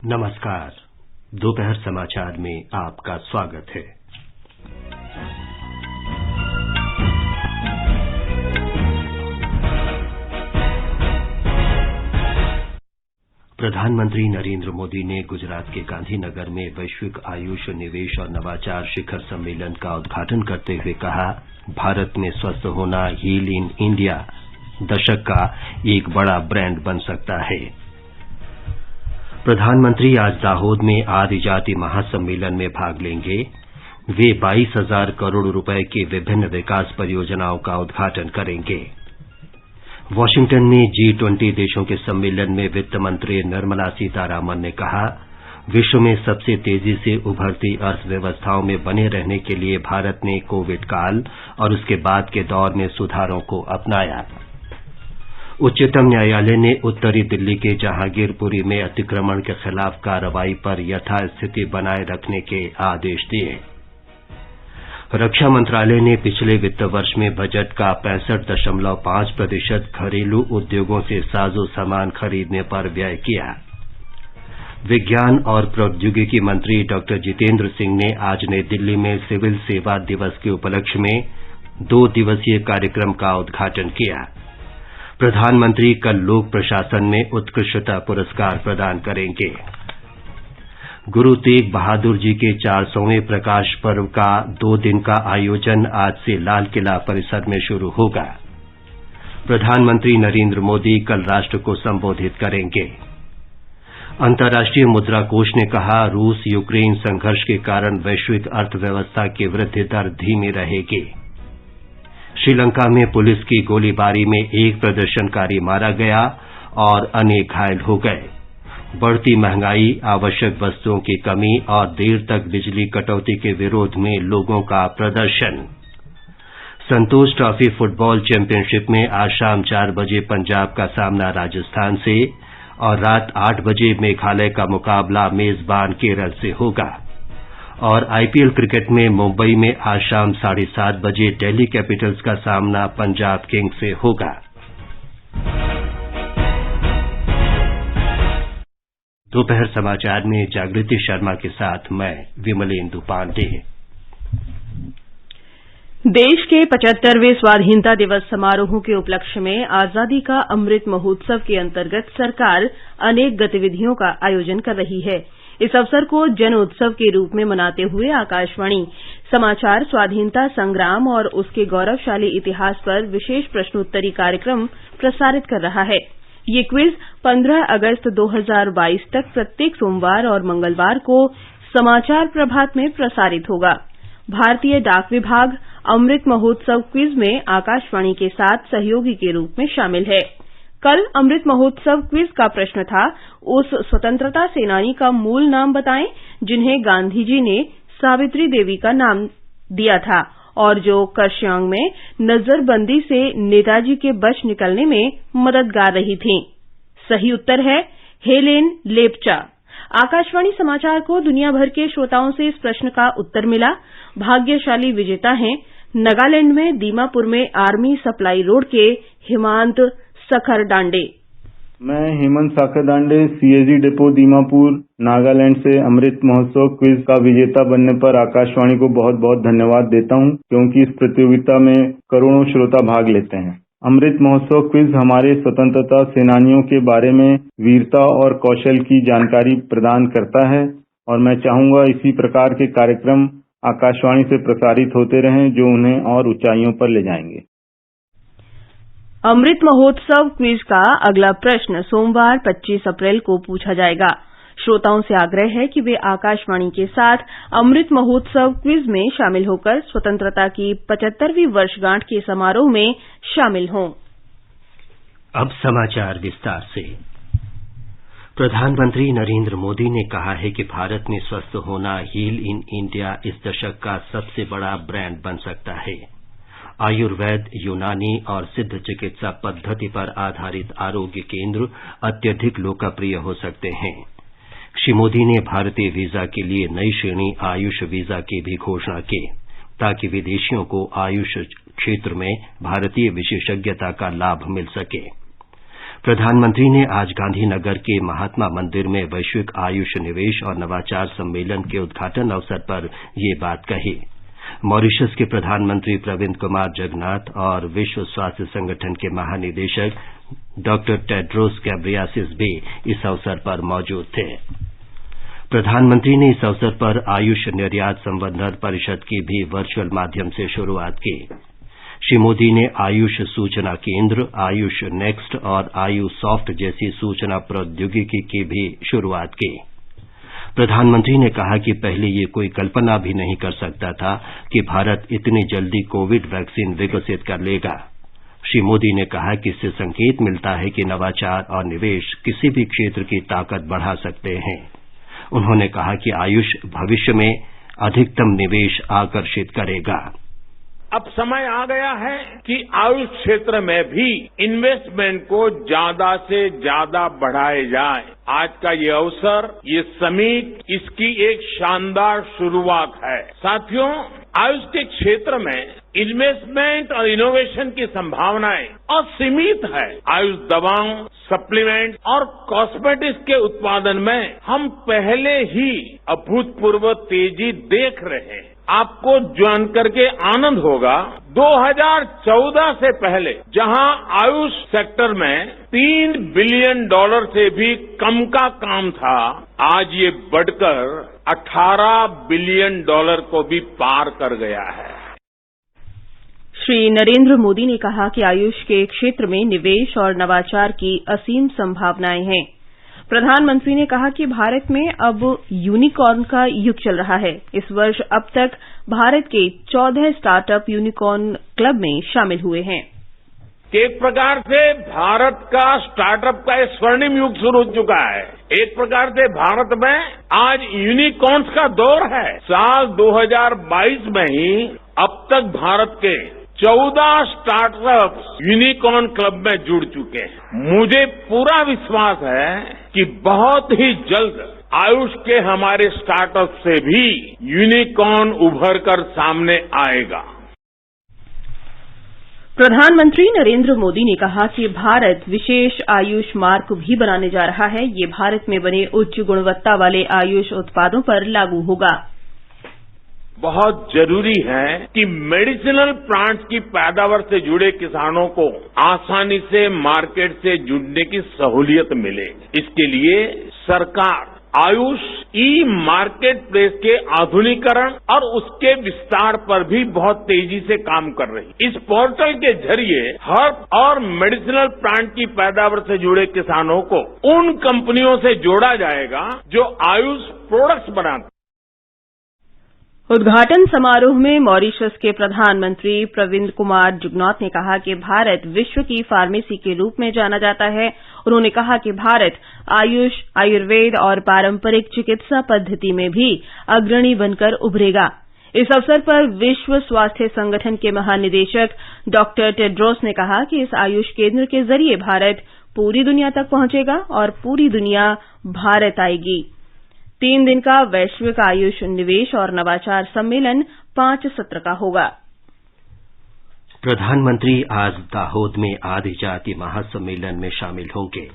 नमस्कार। दोपहर समाचार में आपका स्वागत है। प्रधानमंत्री नरेंद्र मोदी ने गुजरात के गांधीनगर में वैश्विक आयुष निवेश और नवाचार शिखर सम्मेलन का उद्घाटन करते हुए कहा, भारत में स्वस्थ होना हील इन इंडिया दशक का एक बड़ा ब्रांड बन सकता है। प्रधानमंत्री आज दाहोद में आदिजाति महासम्मेलन में भाग लेंगे। वे 22,000 करोड़ रुपए की विभिन्न विकास परियोजनाओं का उद्घाटन करेंगे। वाशिंगटन में G20 देशों के सम्मेलन में वित्त मंत्री निर्मला सीतारामन ने कहा, विश्व में सबसे तेजी से उभरती अर्थव्यवस्थाओं में बने रहने के लिए भारत ने कोविड काल और उसके बाद के दौर में सुधारों को अपनाया। उच्चतम न्यायालय ने उत्तरी दिल्ली के जहांगीरपुरी में अतिक्रमण के खिलाफ कार्रवाई पर यथास्थिति बनाए रखने के आदेश दिए। रक्षा मंत्रालय ने पिछले वित्त वर्ष में बजट का 65.5% घरेलू उद्योगों से साजो सामान खरीदने पर व्यय किया। विज्ञान और प्रौद्योगिकी मंत्री डॉक्टर जितेंद्र सिंह ने आज नई दिल्ली में सिविल सेवा दिवस के उपलक्ष्य में 2 दिवसीय कार्यक्रम का उद्घाटन किया। प्रधानमंत्री कल लोक प्रशासन में उत्कृष्टता पुरस्कार प्रदान करेंगे। गुरु तेग बहादुर जी के 400वें प्रकाश पर्व का 2 दिन का आयोजन आज से लाल किला परिसर में शुरू होगा। प्रधानमंत्री नरेंद्र मोदी कल राष्ट्र को संबोधित करेंगे। अंतर्राष्ट्रीय मुद्रा कोष ने कहा, रूस यूक्रेन संघर्ष के कारण वैश्विक अर्थव्यवस्था की वृद्धि दर धीमी रहेगी। श्रीलंका में पुलिस की गोलीबारी में एक प्रदर्शनकारी मारा गया और अनेक घायल हो गए। बढ़ती महंगाई, आवश्यक वस्तुओं की कमी और देर तक बिजली कटौती के विरोध में लोगों का प्रदर्शन। संतोष ट्रॉफी फुटबॉल चैंपियनशिप में आज शाम 4 बजे पंजाब का सामना राजस्थान से और रात 8 बजे मेघालय का मुकाबला मेजबान केरल से होगा। और आईपीएल क्रिकेट में मुंबई में आज शाम 7:30 बजे दिल्ली कैपिटल्स का सामना पंजाब किंग्स से होगा। दोपहर समाचार में जागृति शर्मा के साथ मैं विमलेंदु पांडे। देश के 75वें स्वाधीनता दिवस समारोह के उपलक्ष्य में आजादी का अमृत महोत्सव के अंतर्गत सरकार अनेक गतिविधियों का आयोजन कर रही है। इस अवसर को जन उत्सव के रूप में मनाते हुए आकाशवाणी समाचार स्वाधीनता संग्राम और उसके गौरवशाली इतिहास पर विशेष प्रश्नोत्तरी कार्यक्रम प्रसारित कर रहा है। ये क्विज 15 अगस्त 2022 तक प्रत्येक सोमवार और मंगलवार को समाचार प्रभात में प्रसारित होगा। भारतीय डाक विभाग अमृत महोत्सव क्विज में आकाशवाणी के साथ सहयोगी के रूप में शामिल है। कल अमृत महोत्सव क्विज का प्रश्न था, उस स्वतंत्रता सेनानी का मूल नाम बताएं जिन्हें गांधी जी ने सावित्री देवी का नाम दिया था और जो कर्शियांग में नजरबंदी से नेताजी के बच निकलने में मददगार रही थीं। सही उत्तर है हेलेन लेप्चा। आकाशवाणी समाचार को दुनिया भर के श्रोताओं से इस प्रश्न का उत्तर मिला। भाग्यशाली विजेता हैं नागालैंड में दीमापुर में आर्मी सप्लाई रोड के हेमंत सखर डांडे। मैं हेमंत साखर डांडे सीएजी डिपो दीमापुर नागालैंड से अमृत महोत्सव क्विज का विजेता बनने पर आकाशवाणी को बहुत बहुत धन्यवाद देता हूं, क्योंकि इस प्रतियोगिता में करोड़ों श्रोता भाग लेते हैं। अमृत महोत्सव क्विज हमारे स्वतंत्रता सेनानियों के बारे में वीरता और कौशल की जानकारी प्रदान करता है और मैं चाहूंगा इसी प्रकार के कार्यक्रम आकाशवाणी से प्रसारित होते रहें जो उन्हें और ऊंचाइयों पर ले जाएंगे। अमृत महोत्सव क्विज का अगला प्रश्न सोमवार 25 अप्रैल को पूछा जाएगा। श्रोताओं से आग्रह है कि वे आकाशवाणी के साथ अमृत महोत्सव क्विज में शामिल होकर स्वतंत्रता की 75वीं वर्षगांठ के समारोह में शामिल हों। अब समाचार विस्तार से। प्रधानमंत्री नरेंद्र मोदी ने कहा है कि भारत में स्वस्थ होना हील इन इंडिया इस दशक का सबसे बड़ा ब्रांड बन सकता है। आयुर्वेद, यूनानी और सिद्ध चिकित्सा पद्धति पर आधारित आरोग्य केंद्र अत्यधिक लोकप्रिय हो सकते हैं। श्री मोदी ने भारतीय वीजा के लिए नई श्रेणी आयुष वीजा की भी घोषणा की, ताकि विदेशियों को आयुष क्षेत्र में भारतीय विशेषज्ञता का लाभ मिल सके। प्रधानमंत्री ने आज गांधीनगर के महात्मा मंदिर में वैश्विक आयुष निवेश और नवाचार सम्मेलन के उद्घाटन अवसर पर ये बात कही। मॉरिशस के प्रधानमंत्री प्रविंद कुमार जगनाथ और विश्व स्वास्थ्य संगठन के महानिदेशक डॉ टेड्रोस गैब्रियासिस भी इस अवसर पर मौजूद थे। प्रधानमंत्री ने इस अवसर पर आयुष निर्यात संवर्धन परिषद की भी वर्चुअल माध्यम से शुरूआत की। श्री मोदी ने आयुष सूचना केंद्र, आयुष नेक्स्ट और आयुसॉफ्ट जैसी सूचना प्रौद्योगिकी की भी शुरूआत की। प्रधानमंत्री ने कहा कि पहले ये कोई कल्पना भी नहीं कर सकता था कि भारत इतनी जल्दी कोविड वैक्सीन विकसित कर लेगा। श्री मोदी ने कहा कि इससे संकेत मिलता है कि नवाचार और निवेश किसी भी क्षेत्र की ताकत बढ़ा सकते हैं। उन्होंने कहा कि आयुष भविष्य में अधिकतम निवेश आकर्षित करेगा। अब समय आ गया है कि आयुष क्षेत्र में भी इन्वेस्टमेंट को ज्यादा से ज्यादा बढ़ाया जाए। आज का ये अवसर, ये समिट, इसकी एक शानदार शुरुआत है। साथियों, आयुष के क्षेत्र में इन्वेस्टमेंट और इनोवेशन की संभावनाएं असीमित है। आयुष दवाओं, सप्लीमेंट और कॉस्मेटिक्स के उत्पादन में हम पहले ही अभूतपूर्व तेजी देख रहे हैं। आपको जान करके आनंद होगा, 2014 से पहले जहां आयुष सेक्टर में $3 बिलियन से भी कम का काम था, आज ये बढ़कर $18 बिलियन को भी पार कर गया है। श्री नरेंद्र मोदी ने कहा कि आयुष के क्षेत्र में निवेश और नवाचार की असीम संभावनाएं हैं। प्रधानमंत्री ने कहा कि भारत में अब यूनिकॉर्न का युग चल रहा है। इस वर्ष अब तक भारत के 14 स्टार्टअप यूनिकॉर्न क्लब में शामिल हुए हैं। एक प्रकार से भारत का स्टार्टअप का एक स्वर्णिम युग शुरू हो चुका है। एक प्रकार से भारत में आज यूनिकॉर्न्स का दौर है। साल 2022 में ही अब तक भारत के 14 स्टार्टअप्स यूनिकॉर्न क्लब में जुड़ चुके हैं। मुझे पूरा विश्वास है कि बहुत ही जल्द आयुष के हमारे स्टार्टअप से भी यूनिकॉर्न उभर कर सामने आएगा। प्रधानमंत्री नरेंद्र मोदी ने कहा कि भारत विशेष आयुष मार्ग भी बनाने जा रहा है। ये भारत में बने उच्च गुणवत्ता वाले आयुष उत्पादों पर लागू होगा। बहुत जरूरी है कि मेडिसिनल प्लांट्स की पैदावार से जुड़े किसानों को आसानी से मार्केट से जुड़ने की सहूलियत मिले। इसके लिए सरकार आयुष ई मार्केट प्लेस के आधुनिकीकरण और उसके विस्तार पर भी बहुत तेजी से काम कर रही है। इस पोर्टल के जरिए हर्ब और मेडिसिनल प्लांट की पैदावार से जुड़े किसानों को उन कंपनियों से जोड़ा जाएगा जो आयुष प्रोडक्ट्स बनाते। उद्घाटन समारोह में मॉरिशस के प्रधानमंत्री प्रविंद कुमार जुगनॉथ ने कहा कि भारत विश्व की फार्मेसी के रूप में जाना जाता है। उन्होंने कहा कि भारत आयुष, आयुर्वेद और पारंपरिक चिकित्सा पद्धति में भी अग्रणी बनकर उभरेगा। इस अवसर पर विश्व स्वास्थ्य संगठन के महानिदेशक डॉ टेड्रोस ने कहा कि इस आयुष केंद्र के जरिए भारत पूरी दुनिया तक पहुंचेगा और पूरी दुनिया भारत आएगी। 3 दिन का वैश्विक आयुष निवेश और नवाचार सम्मेलन 5 सत्र का होगा। प्रधानमंत्री आज दाहोद में आदिजाति महासम्मेलन में शामिल होंगे।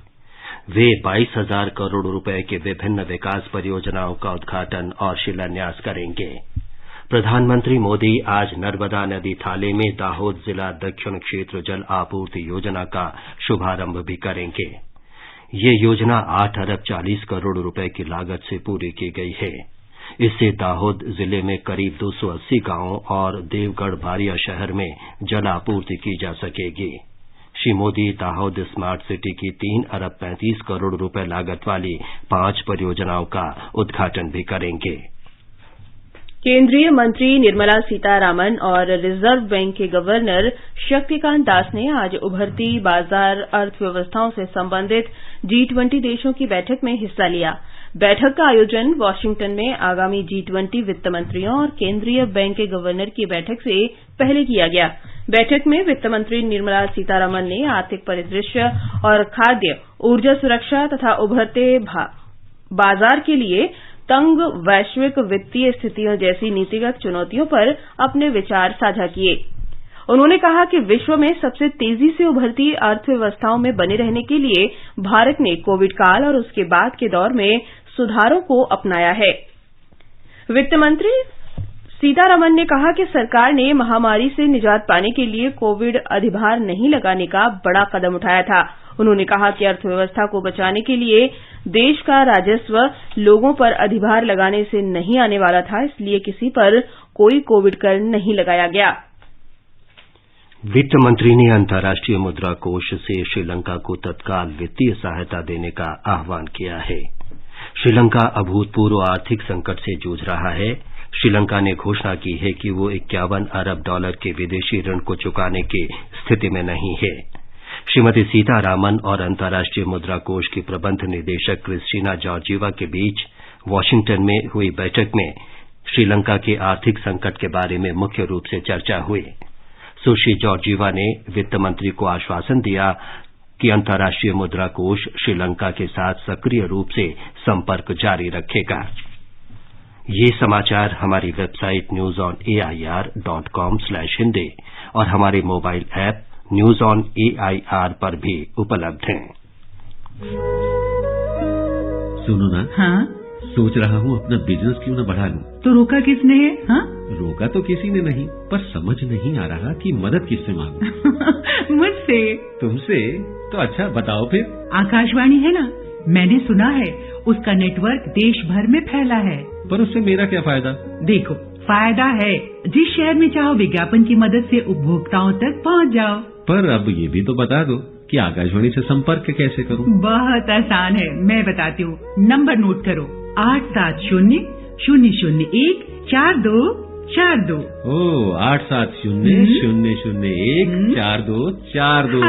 वे 22,000 करोड़ रुपए के विभिन्न विकास परियोजनाओं का उद्घाटन और शिलान्यास करेंगे। प्रधानमंत्री मोदी आज नर्मदा नदी थाले में दाहोद जिला दक्षिण क्षेत्र जल आपूर्ति योजना का शुभारंभ भी करेंगे। ये योजना 8 अरब 40 करोड़ रुपए की लागत से पूरी की गई है। इससे दाहोद जिले में करीब 280 गांवों और देवगढ़ बारिया शहर में जल आपूर्ति की जा सकेगी। श्री मोदी दाहोद स्मार्ट सिटी की 3 अरब 35 करोड़ रुपए लागत वाली 5 परियोजनाओं का उद्घाटन भी करेंगे। केंद्रीय मंत्री निर्मला सीतारामन और रिजर्व बैंक के गवर्नर शक्तिकांत दास ने आज उभरती बाजार अर्थव्यवस्थाओं से संबंधित G20 देशों की बैठक में हिस्सा लिया। बैठक का आयोजन वाशिंगटन में आगामी G20 वित्त मंत्रियों और केंद्रीय बैंक के गवर्नर की बैठक से पहले किया गया। बैठक में वित्त मंत्री निर्मला सीतारामन ने आर्थिक परिदृश्य और खाद्य, ऊर्जा सुरक्षा तथा उभरते बाजार के लिए तंग वैश्विक वित्तीय स्थितियों जैसी नीतिगत चुनौतियों पर अपने विचार साझा किए। उन्होंने कहा कि विश्व में सबसे तेजी से उभरती अर्थव्यवस्थाओं में बने रहने के लिए भारत ने कोविड काल और उसके बाद के दौर में सुधारों को अपनाया है। वित्त मंत्री सीतारमण ने कहा कि सरकार ने महामारी से निजात पाने के लिए कोविड अधिभार नहीं लगाने का बड़ा कदम उठाया था। उन्होंने कहा कि अर्थव्यवस्था को बचाने के लिए देश का राजस्व लोगों पर अधिभार लगाने से नहीं आने वाला था, इसलिए किसी पर कोई कोविड कर नहीं लगाया गया। वित्त मंत्री ने अंतर्राष्ट्रीय मुद्रा कोष से श्रीलंका को तत्काल वित्तीय सहायता देने का आह्वान किया है। श्रीलंका अभूतपूर्व आर्थिक संकट से जूझ रहा है। श्रीलंका ने घोषणा की है कि वो $51 अरब के विदेशी ऋण को चुकाने की स्थिति में नहीं है। श्रीमती सीतारामन और अंतर्राष्ट्रीय मुद्रा कोष की प्रबंध निदेशक क्रिस्टीना जॉर्जिवा के बीच वाशिंगटन में हुई बैठक में श्रीलंका के आर्थिक संकट के बारे में मुख्य रूप से चर्चा हुई। सुश्री जॉर्जिवा ने वित्त मंत्री को आश्वासन दिया कि अंतर्राष्ट्रीय मुद्रा कोष श्रीलंका के साथ सक्रिय रूप से संपर्क जारी रखेगा। ये समाचार हमारी वेबसाइट newsonair.com/hindi और हमारे mobile app news on AIR पर भी उपलब्ध हैं। सुनो ना, हाँ? सोच रहा हूँ अपना बिजनेस क्यों न बढ़ा लूं। तो रोका किसने है? हाँ? रोका तो किसी ने नहीं, पर समझ नहीं आ रहा कि मदद किससे मांगूं। मुझसे। तुमसे? तो अच्छा बताओ फिर। आकाशवाणी है ना, मैंने सुना है उसका नेटवर्क देश भर में फैला है। पर उससे मेरा क्या फायदा? देखो, फायदा है। जिस शहर में चाहो विज्ञापन की मदद से उपभोक्ताओं तक पहुंच जाओ। पर अब ये भी तो बता दो कि आकाशवाणी से संपर्क कैसे करूं? बहुत आसान है, मैं बताती हूँ। नंबर नोट करो, 870-001-4242। ओ 870-001-4242।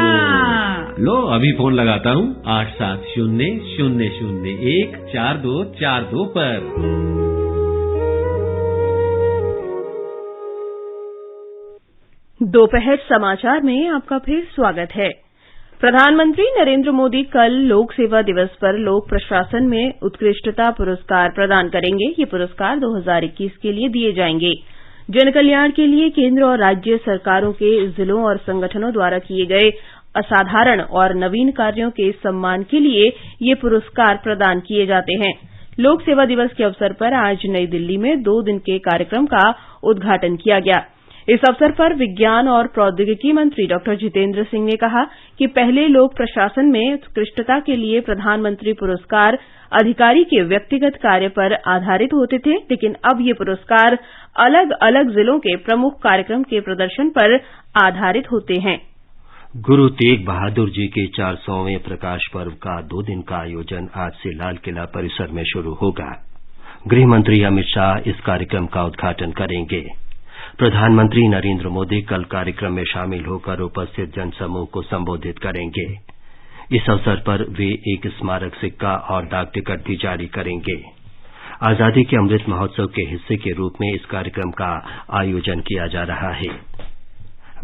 लो अभी फोन लगाता हूँ 870-001-4242 पर। दोपहर समाचार में आपका फिर स्वागत है। प्रधानमंत्री नरेंद्र मोदी कल लोक सेवा दिवस पर लोक प्रशासन में उत्कृष्टता पुरस्कार प्रदान करेंगे। ये पुरस्कार 2021 के लिए दिए जाएंगे। जन कल्याण के लिए केंद्र और राज्य सरकारों के जिलों और संगठनों द्वारा किए गए असाधारण और नवीन कार्यों के सम्मान के लिए ये पुरस्कार प्रदान किए जाते हैं। लोक सेवा दिवस के अवसर पर आज नई दिल्ली में 2 दिन के कार्यक्रम का उद्घाटन किया गया। इस अवसर पर विज्ञान और प्रौद्योगिकी मंत्री डॉ जितेंद्र सिंह ने कहा कि पहले लोक प्रशासन में उत्कृष्टता के लिए प्रधानमंत्री पुरस्कार अधिकारी के व्यक्तिगत कार्य पर आधारित होते थे, लेकिन अब ये पुरस्कार अलग अलग जिलों के प्रमुख कार्यक्रम के प्रदर्शन पर आधारित होते हैं। गुरु तेग बहादुर जी के 400वें प्रकाश पर्व का 2 दिन का आयोजन आज से लाल किला परिसर में शुरू होगा। गृह मंत्री अमित शाह इस कार्यक्रम का उद्घाटन करेंगे। प्रधानमंत्री नरेंद्र मोदी कल कार्यक्रम में शामिल होकर उपस्थित जनसमूह को संबोधित करेंगे। इस अवसर पर वे एक स्मारक सिक्का और डाक टिकट भी जारी करेंगे। आजादी के अमृत महोत्सव के हिस्से के रूप में इस कार्यक्रम का आयोजन किया जा रहा है।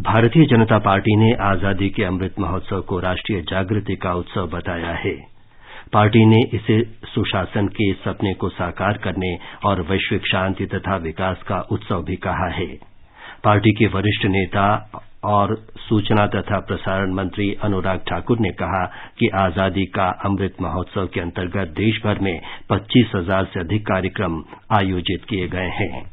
भारतीय जनता पार्टी ने आजादी के अमृत महोत्सव को राष्ट्रीय जागृति का उत्सव बताया है। पार्टी ने इसे सुशासन के सपने को साकार करने और वैश्विक शांति तथा विकास का उत्सव भी कहा है। पार्टी के वरिष्ठ नेता और सूचना तथा प्रसारण मंत्री अनुराग ठाकुर ने कहा कि आजादी का अमृत महोत्सव के अंतर्गत देश भर में 25,000 से अधिक कार्यक्रम आयोजित किए गए हैं।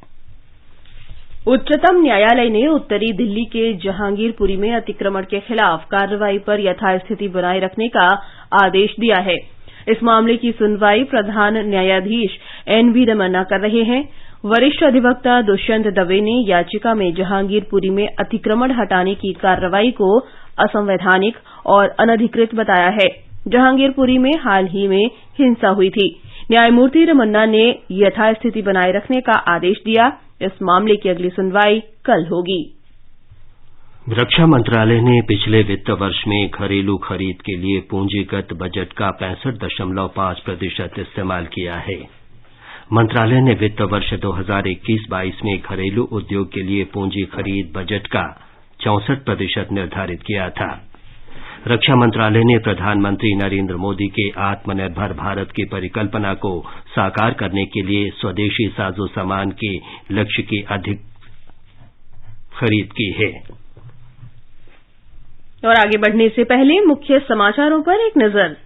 उच्चतम न्यायालय ने उत्तरी दिल्ली के जहांगीरपुरी में अतिक्रमण के खिलाफ कार्रवाई पर यथास्थिति बनाए रखने का आदेश दिया है। इस मामले की सुनवाई प्रधान न्यायाधीश NV रमन्ना कर रहे हैं। वरिष्ठ अधिवक्ता दुष्यंत दवे ने याचिका में जहांगीरपुरी में अतिक्रमण हटाने की कार्रवाई को असंवैधानिक और अनधिकृत बताया है। जहांगीरपुरी में हाल ही में हिंसा हुई थी। न्यायमूर्ति रमन्ना ने यथास्थिति बनाए रखने का आदेश दिया। इस मामले की अगली सुनवाई कल होगी। रक्षा मंत्रालय ने पिछले वित्त वर्ष में घरेलू खरीद के लिए पूंजीगत बजट का 65.5% इस्तेमाल किया है। मंत्रालय ने वित्त वर्ष 2021-22 में घरेलू उद्योग के लिए पूंजी खरीद बजट का 64% निर्धारित किया था। रक्षा मंत्रालय ने प्रधानमंत्री नरेंद्र मोदी के आत्मनिर्भर भारत की परिकल्पना को साकार करने के लिए स्वदेशी साजो सामान के लक्ष्य की अधिक खरीद की है। और आगे बढ़ने से पहले मुख्य समाचारों पर एक नजर।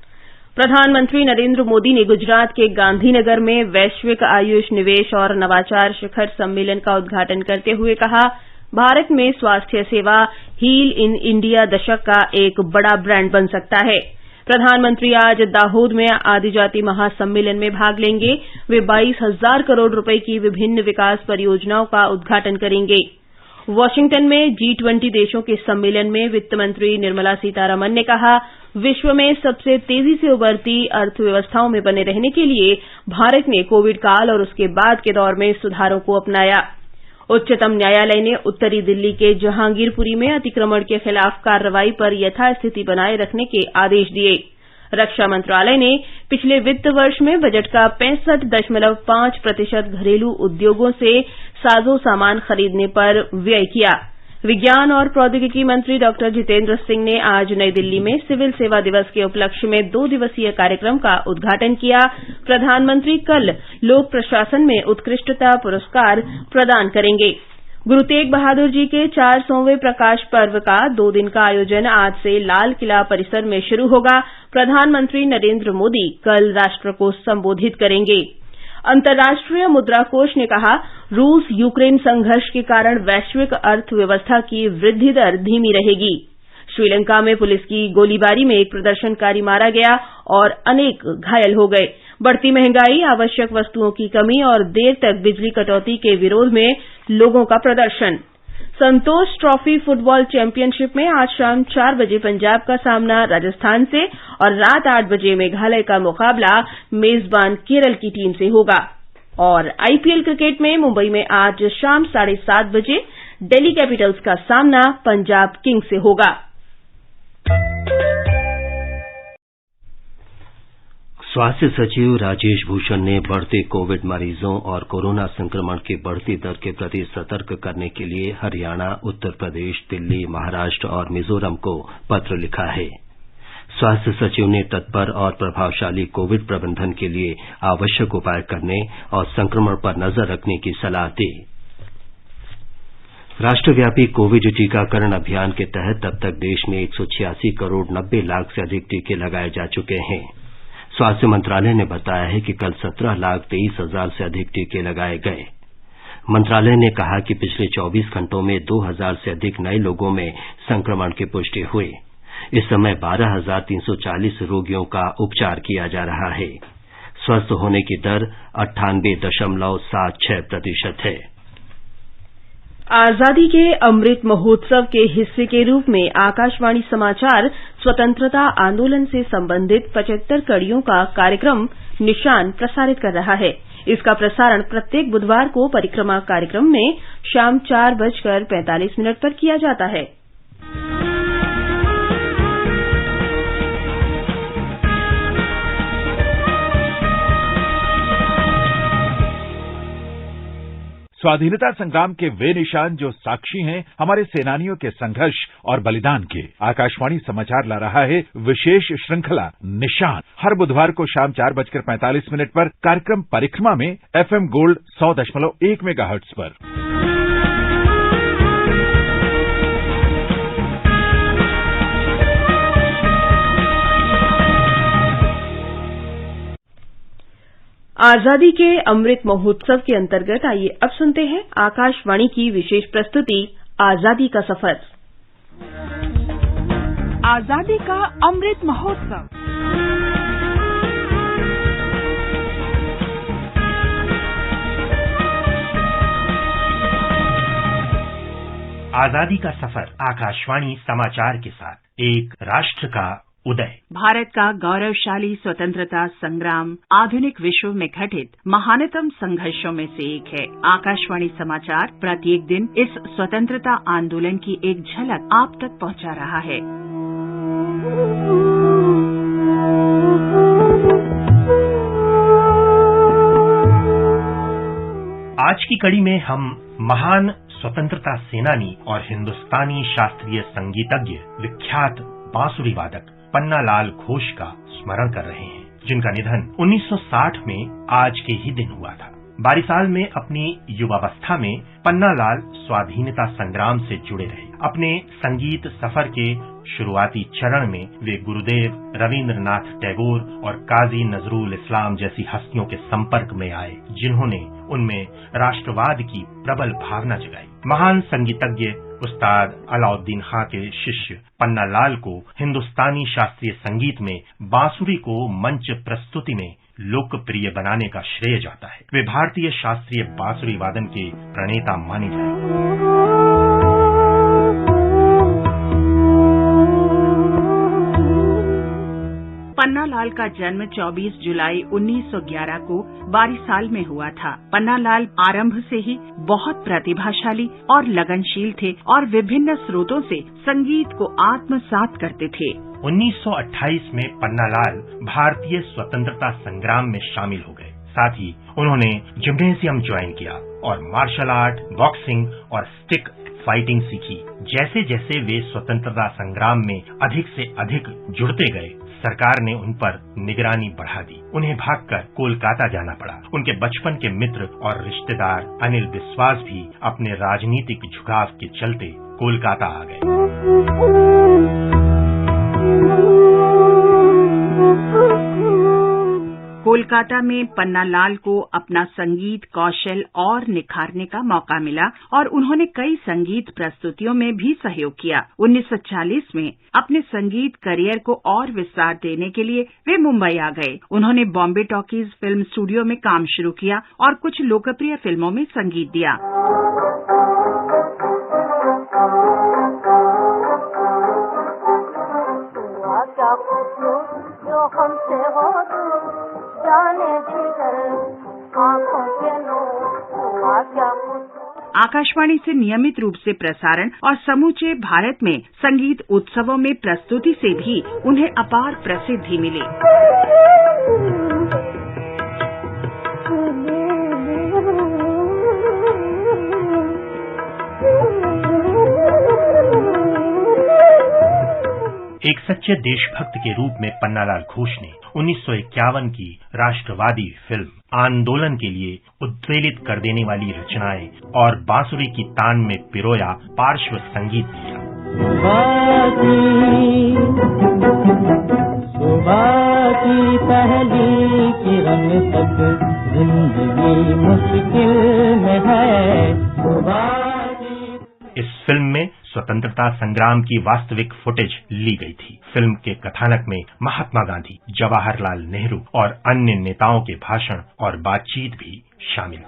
प्रधानमंत्री नरेंद्र मोदी ने गुजरात के गांधीनगर में वैश्विक आयुष निवेश और नवाचार शिखर सम्मेलन का उद्घाटन करते हुए कहा, भारत में स्वास्थ्य सेवा हील इन इंडिया दशक का एक बड़ा ब्रांड बन सकता है। प्रधानमंत्री आज दाहोद में आदिजाति महासम्मेलन में भाग लेंगे। वे 22,000 करोड़ रुपए की विभिन्न विकास परियोजनाओं का उद्घाटन करेंगे। वाशिंगटन में G20 देशों के सम्मेलन में वित्त मंत्री निर्मला सीतारमण ने कहा, विश्व में सबसे तेजी से उभरती अर्थव्यवस्थाओं में बने रहने के लिए भारत ने कोविड काल और उसके बाद के दौर में सुधारों को अपनाया। उच्चतम न्यायालय ने उत्तरी दिल्ली के जहांगीरपुरी में अतिक्रमण के खिलाफ कार्रवाई पर यथास्थिति बनाए रखने के आदेश दिए। रक्षा मंत्रालय ने पिछले वित्त वर्ष में बजट का 65.5% घरेलू उद्योगों से साजो सामान खरीदने पर व्यय किया। विज्ञान और प्रौद्योगिकी मंत्री डॉक्टर जितेंद्र सिंह ने आज नई दिल्ली में सिविल सेवा दिवस के उपलक्ष्य में 2 दिवसीय कार्यक्रम का उद्घाटन किया। प्रधानमंत्री कल लोक प्रशासन में उत्कृष्टता पुरस्कार प्रदान करेंगे। गुरु तेग बहादुर जी के 400वें प्रकाश पर्व का 2 दिन का आयोजन आज से लाल किला परिसर में शुरू होगा। प्रधानमंत्री नरेंद्र मोदी कल राष्ट्र को संबोधित करेंगे। अंतर्राष्ट्रीय मुद्रा कोष ने कहा, रूस यूक्रेन संघर्ष के कारण वैश्विक अर्थव्यवस्था की वृद्धि दर धीमी रहेगी। श्रीलंका में पुलिस की गोलीबारी में एक प्रदर्शनकारी मारा गया और अनेक घायल हो गए। बढ़ती महंगाई, आवश्यक वस्तुओं की कमी और देर तक बिजली कटौती के विरोध में लोगों का प्रदर्शन। संतोष ट्रॉफी फुटबॉल चैंपियनशिप में आज शाम 4 बजे पंजाब का सामना राजस्थान से और रात 8 बजे मेघालय का मुकाबला मेजबान केरल की टीम से होगा। और आईपीएल क्रिकेट में मुंबई में आज शाम 7:30 बजे दिल्ली कैपिटल्स का सामना पंजाब किंग्स से होगा। स्वास्थ्य सचिव राजेश भूषण ने बढ़ते कोविड मरीजों और कोरोना संक्रमण की बढ़ती दर के प्रति सतर्क करने के लिए हरियाणा, उत्तर प्रदेश, दिल्ली, महाराष्ट्र और मिजोरम को पत्र लिखा है। स्वास्थ्य सचिव ने तत्पर और प्रभावशाली कोविड प्रबंधन के लिए आवश्यक उपाय करने और संक्रमण पर नजर रखने की सलाह दी। राष्ट्रव्यापी कोविड टीकाकरण अभियान के तहत अब तक देश में 186 करोड़ 90 लाख से अधिक टीके लगाए जा चुके हैं। स्वास्थ्य मंत्रालय ने बताया है कि कल 17,23,000 से अधिक टीके लगाए गए। मंत्रालय ने कहा कि पिछले 24 घंटों में 2,000 से अधिक नए लोगों में संक्रमण की पुष्टि हुई। इस समय 12,340 रोगियों का उपचार किया जा रहा है। स्वस्थ होने की दर 98.76% है। आजादी के अमृत महोत्सव के हिस्से के रूप में आकाशवाणी समाचार स्वतंत्रता आंदोलन से संबंधित 75 कड़ियों का कार्यक्रम निशान प्रसारित कर रहा है। इसका प्रसारण प्रत्येक बुधवार को परिक्रमा कार्यक्रम में शाम 4:45 पर किया जाता है। स्वाधीनता संग्राम के वे निशान जो साक्षी हैं हमारे सेनानियों के संघर्ष और बलिदान के। आकाशवाणी समाचार ला रहा है विशेष श्रृंखला निशान। हर बुधवार को शाम 4:45 पर कार्यक्रम परिक्रमा में FM गोल्ड 100.1 मेगाहर्ट्ज पर। आजादी के अमृत महोत्सव के अंतर्गत आइए अब सुनते हैं आकाशवाणी की विशेष प्रस्तुति आजादी का सफर। आजादी का अमृत महोत्सव। आजादी का सफर आकाशवाणी समाचार के साथ एक राष्ट्र का उदय। भारत का गौरवशाली स्वतंत्रता संग्राम आधुनिक विश्व में घटित महानतम संघर्षों में से एक है। आकाशवाणी समाचार प्रत्येक दिन इस स्वतंत्रता आंदोलन की एक झलक आप तक पहुंचा रहा है। आज की कड़ी में हम महान स्वतंत्रता सेनानी और हिंदुस्तानी शास्त्रीय संगीतज्ञ विख्यात बांसुरी वादक पन्नालाल घोष का स्मरण कर रहे हैं, जिनका निधन 1960 में आज के ही दिन हुआ था। बारिसाल में अपनी युवावस्था में पन्नालाल स्वाधीनता संग्राम से जुड़े रहे। अपने संगीत सफर के शुरुआती चरण में वे गुरुदेव रविंद्रनाथ टैगोर और काजी नजरुल इस्लाम जैसी हस्तियों के संपर्क में आए, जिन्होंने उनमें राष्ट्रवाद की प्रबल भावना जगाई। महान संगीतज्ञ उस्ताद अलाउद्दीन खां के शिष्य पन्ना लाल को हिंदुस्तानी शास्त्रीय संगीत में बांसुरी को मंच प्रस्तुति में लोकप्रिय बनाने का श्रेय जाता है। वे भारतीय शास्त्रीय बांसुरी वादन के प्रणेता माने जाते। पन्ना लाल का जन्म 24 जुलाई 1911 को बारिसाल में हुआ था। पन्ना लाल आरंभ से ही बहुत प्रतिभाशाली और लगनशील थे और विभिन्न स्रोतों से संगीत को आत्मसात करते थे। 1928 में पन्ना लाल भारतीय स्वतंत्रता संग्राम में शामिल हो गए। साथ ही उन्होंने जिम्नेशियम ज्वाइन किया और मार्शल आर्ट, बॉक्सिंग और स्टिक फाइटिंग सीखी। जैसे जैसे वे स्वतंत्रता संग्राम में अधिक से अधिक जुड़ते गए, सरकार ने उन पर निगरानी बढ़ा दी। उन्हें भागकर कोलकाता जाना पड़ा। उनके बचपन के मित्र और रिश्तेदार अनिल बिस्वास भी अपने राजनीतिक झुकाव के चलते कोलकाता आ गए। कोलकाता में पन्ना लाल को अपना संगीत कौशल और निखारने का मौका मिला और उन्होंने कई संगीत प्रस्तुतियों में भी सहयोग किया। 1940 में अपने संगीत करियर को और विस्तार देने के लिए वे मुंबई आ गए। उन्होंने बॉम्बे टॉकीज फिल्म स्टूडियो में काम शुरू किया और कुछ लोकप्रिय फिल्मों में संगीत दिया। आकाशवाणी से नियमित रूप से प्रसारण और समूचे भारत में संगीत उत्सवों में प्रस्तुति से भी उन्हें अपार प्रसिद्धि मिली। एक सच्चे देशभक्त के रूप में पन्नालाल घोष ने 1951 की राष्ट्रवादी फिल्म आंदोलन के लिए उद्वेलित कर देने वाली रचनाएं और बांसुरी की तान में पिरोया पार्श्व संगीत दिया। सुबह की पहली किरण तक जिंदगी मुश्किल में है। इस फिल्म में स्वतंत्रता संग्राम की वास्तविक फुटेज ली गई थी। फिल्म के कथानक में महात्मा गांधी, जवाहरलाल नेहरू और अन्य नेताओं के भाषण और बातचीत भी शामिल।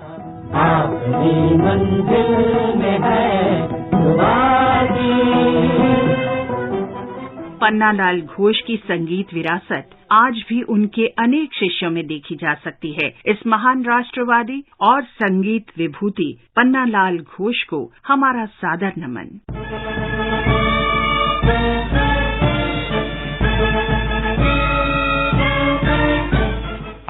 पन्नालाल घोष की संगीत विरासत आज भी उनके अनेक शिष्यों में देखी जा सकती है। इस महान राष्ट्रवादी और संगीत विभूति पन्नालाल घोष को हमारा सादर नमन।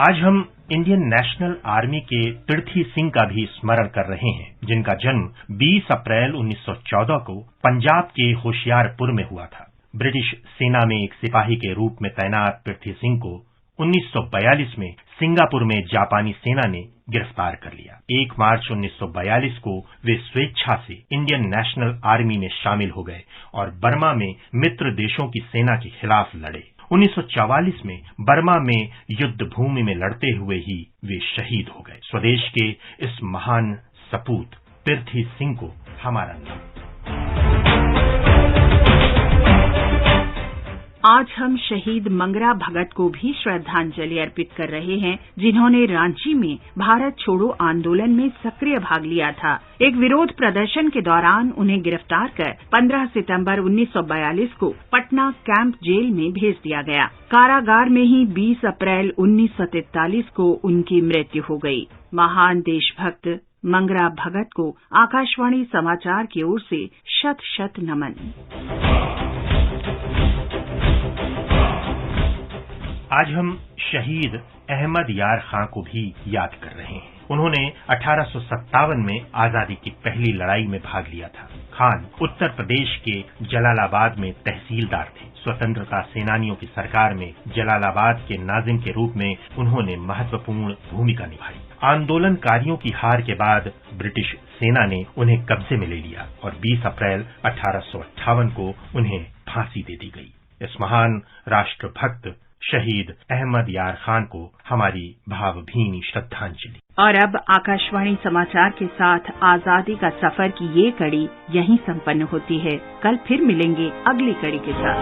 आज हम इंडियन नेशनल आर्मी के तीर्थी सिंह का भी स्मरण कर रहे हैं, जिनका जन्म 20 अप्रैल 1914 को पंजाब के होशियारपुर में हुआ था। ब्रिटिश सेना में एक सिपाही के रूप में तैनात पृथ्वी सिंह को 1942 में सिंगापुर में जापानी सेना ने गिरफ्तार कर लिया। 1 मार्च 1942 को वे स्वेच्छा से इंडियन नेशनल आर्मी में शामिल हो गए और बर्मा में मित्र देशों की सेना के खिलाफ लड़े। 1944 में बर्मा में युद्ध भूमि में लड़ते हुए ही वे शहीद हो गए। स्वदेश के इस महान सपूत पृथ्वी सिंह को हमारा नमन। आज हम शहीद मंगरा भगत को भी श्रद्धांजलि अर्पित कर रहे हैं, जिन्होंने रांची में भारत छोड़ो आंदोलन में सक्रिय भाग लिया था। एक विरोध प्रदर्शन के दौरान उन्हें गिरफ्तार कर 15 सितंबर 1942 को पटना कैंप जेल में भेज दिया गया। कारागार में ही 20 अप्रैल 1943 को उनकी मृत्यु हो गई। महान देशभक्त मंगरा भगत को आकाशवाणी समाचार की ओर से शत शत नमन। आज हम शहीद अहमद यार खां को भी याद कर रहे हैं। उन्होंने 1857 में आजादी की पहली लड़ाई में भाग लिया था। खान उत्तर प्रदेश के जलालाबाद में तहसीलदार थे। स्वतंत्रता सेनानियों की सरकार में जलालाबाद के नाजिम के रूप में उन्होंने महत्वपूर्ण भूमिका निभाई। आंदोलनकारियों की हार के बाद ब्रिटिश सेना ने उन्हें कब्जे में ले लिया और 20 अप्रैल 1858 को उन्हें फांसी दे दी गई। इस महान राष्ट्रभक्त शहीद अहमद यार खान को हमारी भावभीनी श्रद्धांजलि। और अब आकाशवाणी समाचार के साथ आजादी का सफर की ये कड़ी यहीं संपन्न होती है। कल फिर मिलेंगे अगली कड़ी के साथ।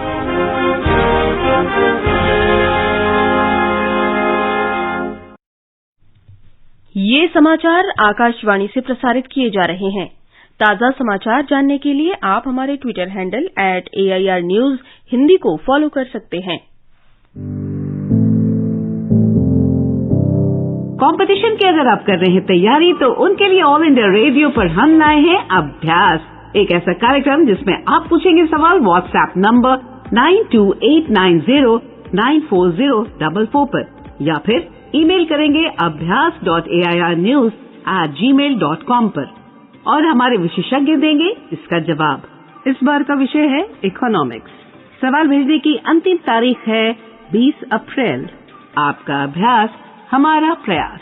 ये समाचार आकाशवाणी से प्रसारित किए जा रहे हैं। ताजा समाचार जानने के लिए आप हमारे Twitter handle @AIR News Hindi को फॉलो कर सकते हैं। कंपटीशन की अगर आप कर रहे हैं तैयारी, तो उनके लिए ऑल इंडिया रेडियो पर हम लाए हैं अभ्यास, एक ऐसा कार्यक्रम जिसमें आप पूछेंगे सवाल व्हाट्सएप नंबर 9289094044 पर, या फिर ईमेल करेंगे abhyas.airnews@gmail.com पर, और हमारे विशेषज्ञ देंगे इसका जवाब। इस बार का विषय है इकोनॉमिक्स। सवाल भेजने की अंतिम तारीख है 20 अप्रैल। आपका अभ्यास हमारा प्रयास।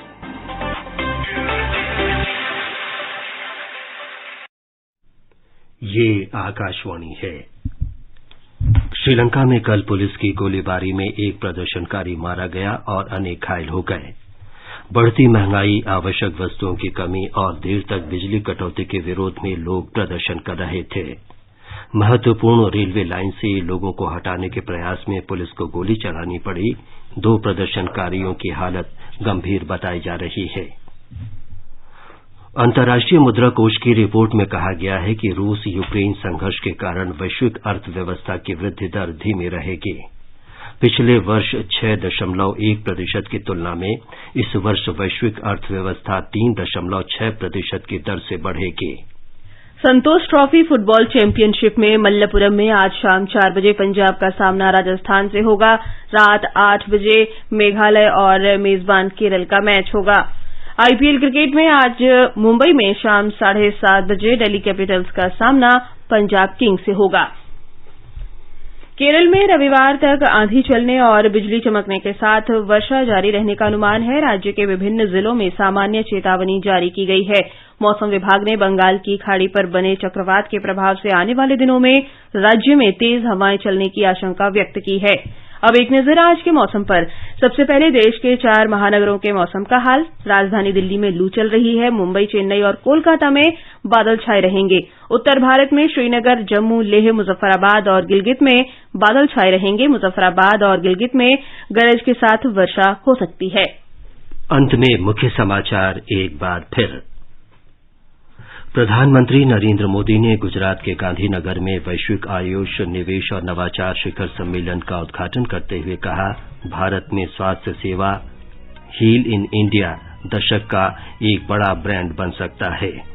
ये आकाशवाणी है। श्रीलंका में कल पुलिस की गोलीबारी में एक प्रदर्शनकारी मारा गया और अनेक घायल हो गए। बढ़ती महंगाई, आवश्यक वस्तुओं की कमी और देर तक बिजली कटौती के विरोध में लोग प्रदर्शन कर रहे थे। महत्वपूर्ण रेलवे लाइन से लोगों को हटाने के प्रयास में पुलिस को गोली चलानी पड़ी। 2 प्रदर्शनकारियों की हालत गंभीर बताई जा रही है। अंतर्राष्ट्रीय मुद्रा कोष की रिपोर्ट में कहा गया है कि रूस यूक्रेन संघर्ष के कारण वैश्विक अर्थव्यवस्था की वृद्धि दर धीमी रहेगी। पिछले वर्ष 6.1% की तुलना में इस वर्ष वैश्विक अर्थव्यवस्था 3.6% की दर से बढ़ेगी। संतोष ट्रॉफी फुटबॉल चैंपियनशिप में मल्लपुरम में आज शाम 4 बजे पंजाब का सामना राजस्थान से होगा। रात 8 बजे मेघालय और मेजबान केरल का मैच होगा। आईपीएल क्रिकेट में आज मुंबई में शाम 7:30 बजे दिल्ली कैपिटल्स का सामना पंजाब किंग्स से होगा। केरल में रविवार तक आंधी चलने और बिजली चमकने के साथ वर्षा जारी रहने का अनुमान है। राज्य के विभिन्न जिलों में सामान्य चेतावनी जारी की गई है। मौसम विभाग ने बंगाल की खाड़ी पर बने चक्रवात के प्रभाव से आने वाले दिनों में राज्य में तेज हवाएं चलने की आशंका व्यक्त की है। अब एक नजर आज के मौसम पर। सबसे पहले देश के 4 महानगरों के मौसम का हाल। राजधानी दिल्ली में लू चल रही है। मुंबई, चेन्नई और कोलकाता में बादल छाए रहेंगे। उत्तर भारत में श्रीनगर, जम्मू, लेह, मुजफ्फराबाद और गिलगित में बादल छाए रहेंगे। मुजफ्फराबाद और गिलगित में गरज के साथ वर्षा हो सकती है। अंत में मुख्य समाचार एक बार फिर। प्रधानमंत्री नरेंद्र मोदी ने गुजरात के गांधीनगर में वैश्विक आयुष, निवेश और नवाचार शिखर सम्मेलन का उद्घाटन करते हुए कहा, भारत में स्वास्थ्य सेवा हील इन इंडिया दशक का एक बड़ा ब्रांड बन सकता है।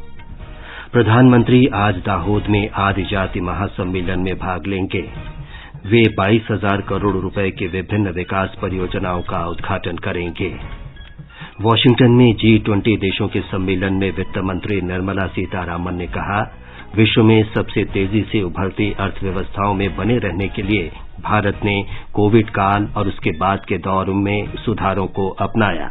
प्रधानमंत्री आज दाहोद में आदिजाति महासम्मेलन में भाग लेंगे। वे 22,000 करोड़ रुपए के विभिन्न विकास परियोजनाओं का उद्घाटन करेंगे। वाशिंगटन में G20 देशों के सम्मेलन में वित्त मंत्री निर्मला सीतारामन ने कहा, विश्व में सबसे तेजी से उभरती अर्थव्यवस्थाओं में बने रहने के लिए भारत ने कोविड काल और उसके बाद के दौर में सुधारों को अपनाया।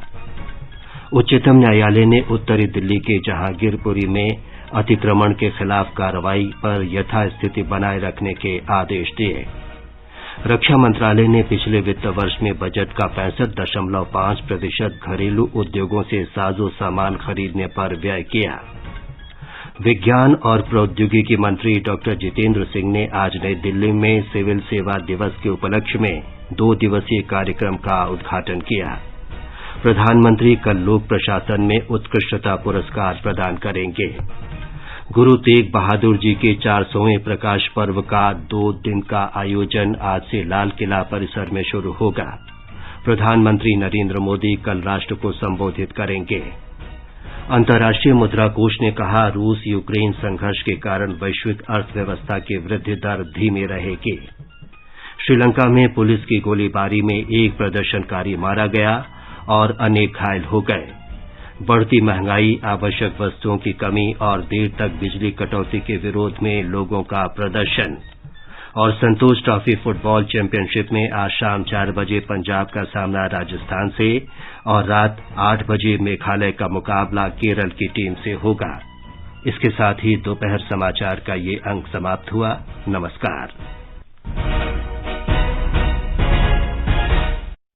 उच्चतम न्यायालय ने उत्तरी दिल्ली के जहांगीरपुरी में अतिक्रमण के खिलाफ कार्रवाई पर यथास्थिति बनाए रखने के आदेश दिए। रक्षा मंत्रालय ने पिछले वित्त वर्ष में बजट का 65.5% घरेलू उद्योगों से साजो सामान खरीदने पर व्यय किया। विज्ञान और प्रौद्योगिकी मंत्री डॉक्टर जितेंद्र सिंह ने आज नई दिल्ली में सिविल सेवा दिवस के उपलक्ष्य में 2 दिवसीय कार्यक्रम का उद्घाटन किया। प्रधानमंत्री कल लोक प्रशासन में उत्कृष्टता पुरस्कार प्रदान करेंगे। गुरु तेग बहादुर जी के 400वें प्रकाश पर्व का 2 दिन का आयोजन आज से लाल किला परिसर में शुरू होगा। प्रधानमंत्री नरेंद्र मोदी कल राष्ट्र को संबोधित करेंगे। अंतर्राष्ट्रीय मुद्रा कोष ने कहा, रूस यूक्रेन संघर्ष के कारण वैश्विक अर्थव्यवस्था की वृद्धि दर धीमी रहेगी। श्रीलंका में पुलिस की गोलीबारी में एक प्रदर्शनकारी मारा गया और अनेक घायल हो गए। बढ़ती महंगाई, आवश्यक वस्तुओं की कमी और देर तक बिजली कटौती के विरोध में लोगों का प्रदर्शन। और संतोष ट्रॉफी फुटबॉल चैंपियनशिप में आज शाम 4 बजे पंजाब का सामना राजस्थान से और रात 8 बजे मेघालय का मुकाबला केरल की टीम से होगा। इसके साथ ही दोपहर समाचार का ये अंक समाप्त हुआ। नमस्कार।